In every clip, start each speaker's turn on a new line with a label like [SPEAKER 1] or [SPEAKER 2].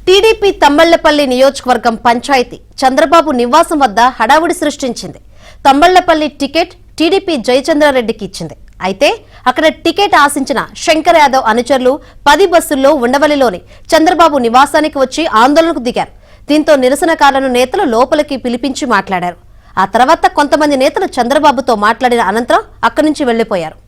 [SPEAKER 1] TDP Thammallapalli నియోజకవర్గం పంచాయతీ చంద్రబాబు నివాసం వద్ద హడావుడి సృష్టించింది. తమ్మళ్లపల్లి టికెట్ టీడీపీ జయచంద్రారెడ్డికి ఇచ్చింది. అయితే అక్కడ టికెట్ ఆశించిన శంకర్ యాదవ్ అనుచరులు 10 బస్సుల్లో ఉండవల్లిలోని చంద్రబాబు నివాసానికి వచ్చి ఆందోళనకు దిగారు. దీంతో నిరసనకారులను నేతలు లోపలికి పిలిపించి మాట్లాడారు. ఆ తర్వాత కొంతమంది నేతలు చంద్రబాబుతో మాట్లాడిన అనంతరం అక్కడి నుంచి వెళ్లిపోయారు.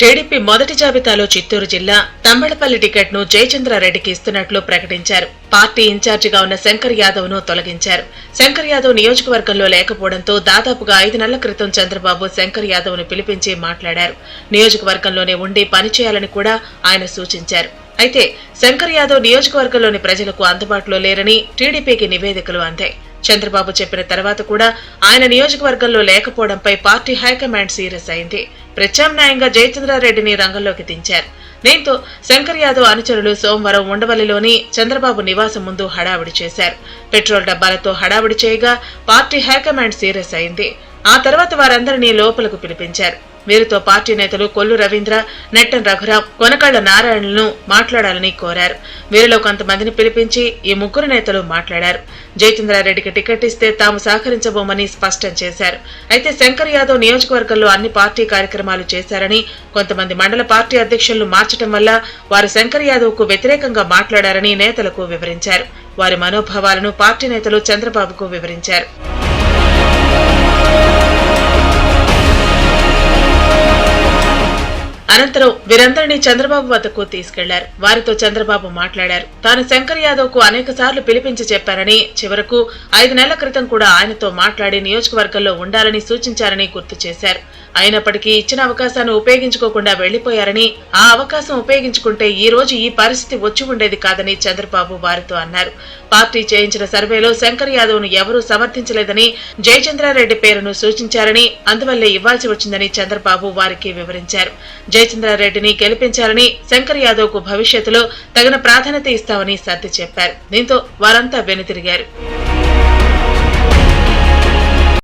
[SPEAKER 2] టీడీపీ మొదటి జాబితాలో చిత్తూరు జిల్లా తమ్మళ్లపల్లి టికెట్ ను జయచంద్రారెడ్డికి ఇస్తున్నట్లు ప్రకటించారు. పార్టీ ఇన్ఛార్జిగా ఉన్న శంకర్ యాదవ్ ను తొలగించారు. శంకర్ యాదవ్ నియోజకవర్గంలో లేకపోవడంతో దాదాపుగా 5 నెలల క్రితం చంద్రబాబు శంకర్ యాదవ్ ను పిలిపించి మాట్లాడారు. నియోజకవర్గంలోనే ఉండి పనిచేయాలని కూడా ఆయన సూచించారు. అయితే శంకర్ యాదవ్ నియోజకవర్గంలోని ప్రజలకు అందుబాటులో లేరని టీడీపీకి నివేదికలు అందాయి. చంద్రబాబు చెప్పిన తర్వాత కూడా ఆయన నియోజకవర్గంలో లేకపోవడంపై పార్టీ హైకమాండ్ సీరియస్ అయింది. ప్రత్యామ్నాయంగా జయచంద్రారెడ్డిని రంగంలోకి దించారు. దీంతో శంకర్ యాదవ్ అనుచరులు సోమవారం ఉండవల్లిలోని చంద్రబాబు నివాసం ముందు హడావిడి చేశారు. పెట్రోల్ డబ్బాలతో హడావిడి చేయగా పార్టీ హైకమాండ్ సీరియస్ అయింది. ఆ తర్వాత వారందరినీ లోపలకు పిలిపించారు. వీరితో పార్టీ నేతలు కొల్లు రవీంద్ర, నెట్టన్ రఘురాం, కొనకళ్ల నారాయణలను మాట్లాడాలని కోరారు. వీరిలో కొంతమందిని పిలిపించి ఈ 3 నేతలు మాట్లాడారు. జయచంద్రారెడ్డికి టికెట్ ఇస్తే తాము సహకరించబోమని స్పష్టం చేశారు. అయితే శంకర్ యాదవ్ నియోజకవర్గంలో అన్ని పార్టీ కార్యక్రమాలు చేశారని, కొంతమంది మండల పార్టీ అధ్యక్షులను మార్చడం వల్ల వారు శంకర్ యాదవ్ కు వ్యతిరేకంగా మాట్లాడారని నేతలకు వివరించారు. వారి మనోభావాలను పార్టీ నేతలు చంద్రబాబుకు వివరించారు. అనంతరం వీరందరినీ చంద్రబాబు వద్దకు తీసుకెళ్లారు. వారితో చంద్రబాబు మాట్లాడారు. తాను శంకర్ యాదవ్ కు అనేక సార్లు పిలిపించి చెప్పారని, చివరకు 5 నెలల క్రితం కూడా ఆయనతో మాట్లాడి నియోజకవర్గంలో ఉండాలని సూచించారని గుర్తు చేశారు. అయినప్పటికీ ఇచ్చిన అవకాశాన్ని ఉపయోగించుకోకుండా వెళ్లిపోయారని, ఆ అవకాశం ఉపయోగించుకుంటే ఈ రోజు ఈ పరిస్థితి వచ్చి ఉండేది కాదని చంద్రబాబు వారితో అన్నారు. పార్టీ చేయించిన సర్వేలో శంకర్ యాదవ్ ను ఎవరూ సమర్థించలేదని, జయచంద్రారెడ్డి పేరును సూచించారని, అందువల్లే ఇవ్వాల్సి వచ్చిందని చంద్రబాబు వారికి వివరించారు. జయచంద్రారెడ్డిని గెలిపించాలని, శంకర్ యాదవ్ కు భవిష్యత్తులో తగిన ప్రాధాన్యత ఇస్తామని సర్ది చెప్పారు. దీంతో వారంతా వెనుతిరిగారు.